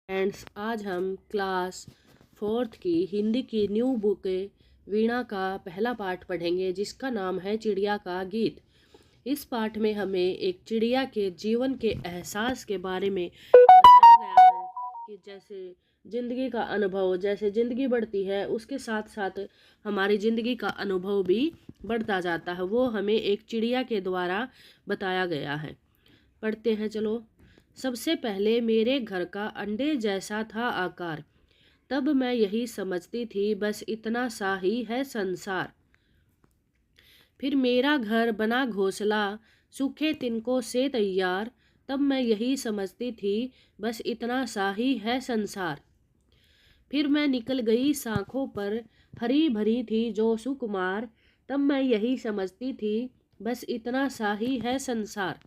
Friends, आज हम class fourth की हिंदी की न्यू बुक वीणा का पहला पाठ पढ़ेंगे, जिसका नाम है चिड़िया का गीत। इस पाठ में हमें एक चिड़िया के जीवन के एहसास के बारे में बताया गया है कि जैसे ज़िंदगी का अनुभव, जैसे ज़िंदगी बढ़ती है उसके साथ साथ हमारी ज़िंदगी का अनुभव भी बढ़ता जाता है। वो हमें एक चिड़िया के द्वारा बताया गया है। पढ़ते हैं, चलो। सबसे पहले मेरे घर का अंडे जैसा था आकार, तब मैं यही समझती थी बस इतना सा ही है संसार। फिर मेरा घर बना घोंसला सूखे तिनकों से तैयार, तब मैं यही समझती थी बस इतना सा ही है संसार। फिर मैं निकल गई शाखों पर, हरी भरी थी जो सुकुमार, तब मैं यही समझती थी बस इतना सा ही है संसार।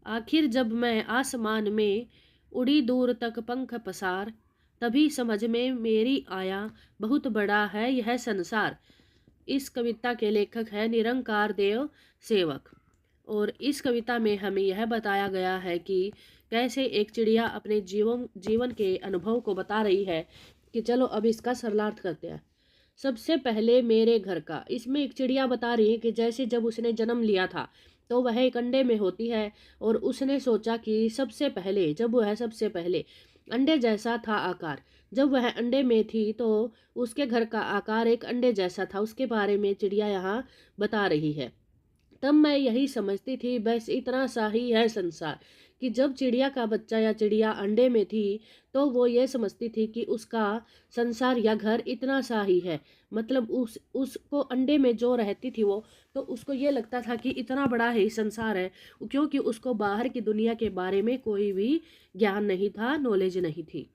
आखिर जब मैं आसमान में उड़ी दूर तक पंख पसार, तभी समझ में मेरी आया बहुत बड़ा है यह संसार। इस कविता के लेखक है निरंकार देव सेवक। और इस कविता में हमें यह बताया गया है कि कैसे एक चिड़िया अपने जीवन के अनुभव को बता रही है। कि चलो अब इसका सरलार्थ करते हैं। सबसे पहले मेरे घर का, इसमें एक चिड़िया बता रही है कि जैसे जब उसने जन्म लिया था तो वह एक अंडे में होती है, और उसने सोचा कि सबसे पहले, जब वह सबसे पहले अंडे जैसा था आकार, जब वह अंडे में थी तो उसके घर का आकार एक अंडे जैसा था। उसके बारे में चिड़िया यहाँ बता रही है। तब मैं यही समझती थी बस इतना सा ही है संसार। कि जब चिड़िया का बच्चा या चिड़िया अंडे में थी तो वो ये समझती थी कि उसका संसार या घर इतना सा ही है। मतलब उसको अंडे में जो रहती थी वो, तो उसको ये लगता था कि इतना बड़ा ही संसार है, क्योंकि उसको बाहर की दुनिया के बारे में कोई भी ज्ञान नहीं था, नॉलेज नहीं थी।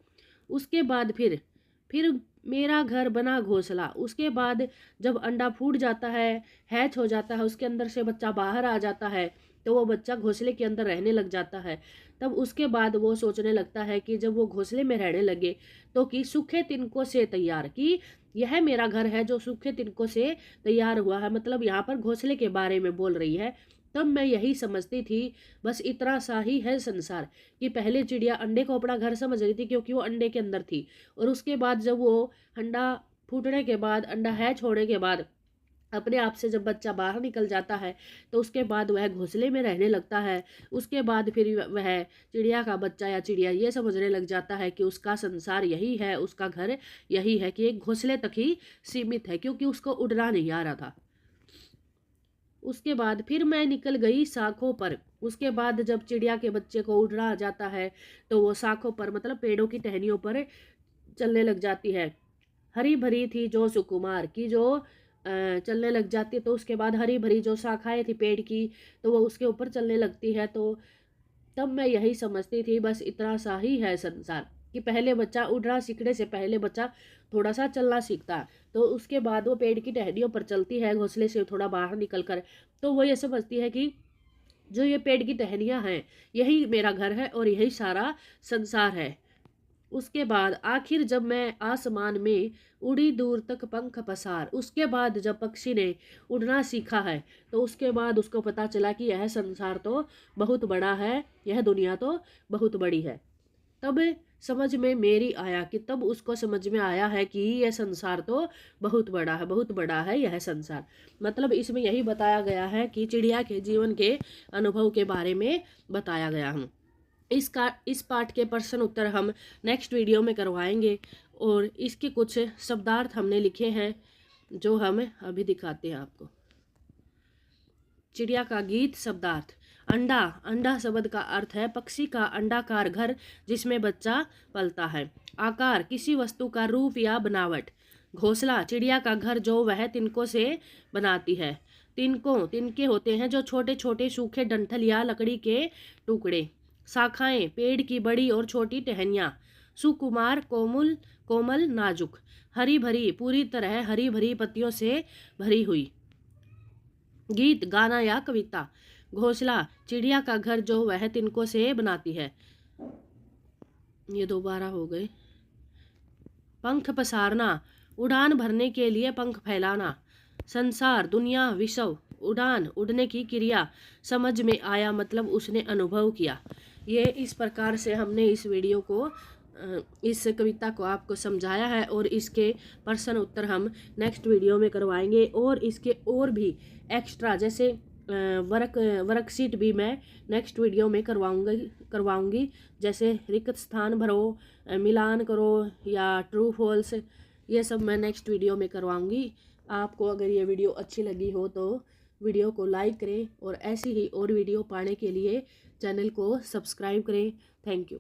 उसके बाद फिर मेरा घर बना घोंसला। उसके बाद जब अंडा फूट जाता है, हैच हो जाता है, उसके अंदर से बच्चा बाहर आ जाता है, तो वो बच्चा घोंसले के अंदर रहने लग जाता है। तब उसके बाद वो सोचने लगता है कि जब वो घोंसले में रहने लगे तो कि सूखे तिनकों से तैयार, कि यह मेरा घर है जो सूखे तिनकों से तैयार हुआ है। मतलब यहाँ पर घोंसले के बारे में बोल रही है। तब मैं यही समझती थी बस इतना सा ही है संसार। कि पहले चिड़िया अंडे को अपना घर समझ रही थी क्योंकि वो अंडे के अंदर थी, और उसके बाद जब वो अंडा फूटने के बाद, अंडा हैच होने के बाद अपने आप से जब बच्चा बाहर निकल जाता है तो उसके बाद वह घोंसले में रहने लगता है। उसके बाद फिर वह चिड़िया का बच्चा या चिड़िया ये समझने लग जाता है कि उसका संसार यही है, उसका घर यही है, कि एक घोंसले तक ही सीमित है, क्योंकि उसको उड़ना नहीं आ रहा था। उसके बाद फिर मैं निकल गई शाखों पर। उसके बाद जब चिड़िया के बच्चे को उड़ना आ जाता है तो वो शाखों पर, मतलब पेड़ों की टहनियों पर चलने लग जाती है। हरी भरी थी जो सुकुमार, की जो चलने लग जाती है, तो उसके बाद हरी भरी जो शाखाएं थी पेड़ की, तो वो उसके ऊपर चलने लगती है। तो तब मैं यही समझती थी बस इतना सा ही है संसार। कि पहले बच्चा उड़ना सीखने से पहले बच्चा थोड़ा सा चलना सीखता है, तो उसके बाद वो पेड़ की टहनियों पर चलती है घोंसले से थोड़ा बाहर निकल कर। तो वो ये समझती है कि जो ये पेड़ की टहनियाँ हैं यही मेरा घर है और यही सारा संसार है। उसके बाद आखिर जब मैं आसमान में उड़ी दूर तक पंख पसार, उसके बाद जब पक्षी ने उड़ना सीखा है तो उसके बाद उसको पता चला कि यह संसार तो बहुत बड़ा है, यह दुनिया तो बहुत बड़ी है। तब समझ में मेरी आया, कि तब उसको समझ में आया है कि यह संसार तो बहुत बड़ा है, बहुत बड़ा है यह संसार। मतलब इसमें यही बताया गया है कि चिड़िया के जीवन के अनुभव के बारे में बताया गया है। इस पाठ के प्रश्न उत्तर हम नेक्स्ट वीडियो में करवाएंगे, और इसके कुछ शब्दार्थ हमने लिखे हैं जो हम अभी दिखाते हैं आपको। चिड़िया का गीत शब्दार्थ। अंडा, अंडा शब्द का अर्थ है पक्षी का अंडाकार घर जिसमें बच्चा पलता है। आकार, किसी वस्तु का रूप या बनावट। घोंसला, चिड़िया का घर जो वह तिनकों से बनाती है। तिनके होते हैं जो छोटे छोटे सूखे डंठल या लकड़ी के टुकड़े। शाखाएं, पेड़ की बड़ी और छोटी टहनियाँ। सुकुमार, कोमल कोमल नाजुक। हरी भरी, पूरी तरह हरी भरी पत्तियों से भरी हुई। गीत, गाना या कविता। घोंसला, चिड़िया का घर जो वह तिनकों से बनाती है। ये दोबारा हो गए। पंख पसारना, उड़ान भरने के लिए पंख फैलाना। संसार, दुनिया, विश्व। उड़ान, उड़ने की क्रिया। समझ में आया, मतलब उसने अनुभव किया। ये इस प्रकार से हमने इस वीडियो को इस कविता को आपको समझाया है, और इसके प्रश्न उत्तर हम नेक्स्ट वीडियो में करवाएंगे। और इसके और भी एक्स्ट्रा जैसे वर्कशीट भी मैं नेक्स्ट वीडियो में करवाऊंगी। जैसे रिक्त स्थान भरो, मिलान करो या ट्रू फॉल्स, ये सब मैं नेक्स्ट वीडियो में करवाऊंगी। आपको अगर ये वीडियो अच्छी लगी हो तो वीडियो को लाइक करें, और ऐसी ही और वीडियो पाने के लिए चैनल को सब्सक्राइब करें। Thank you.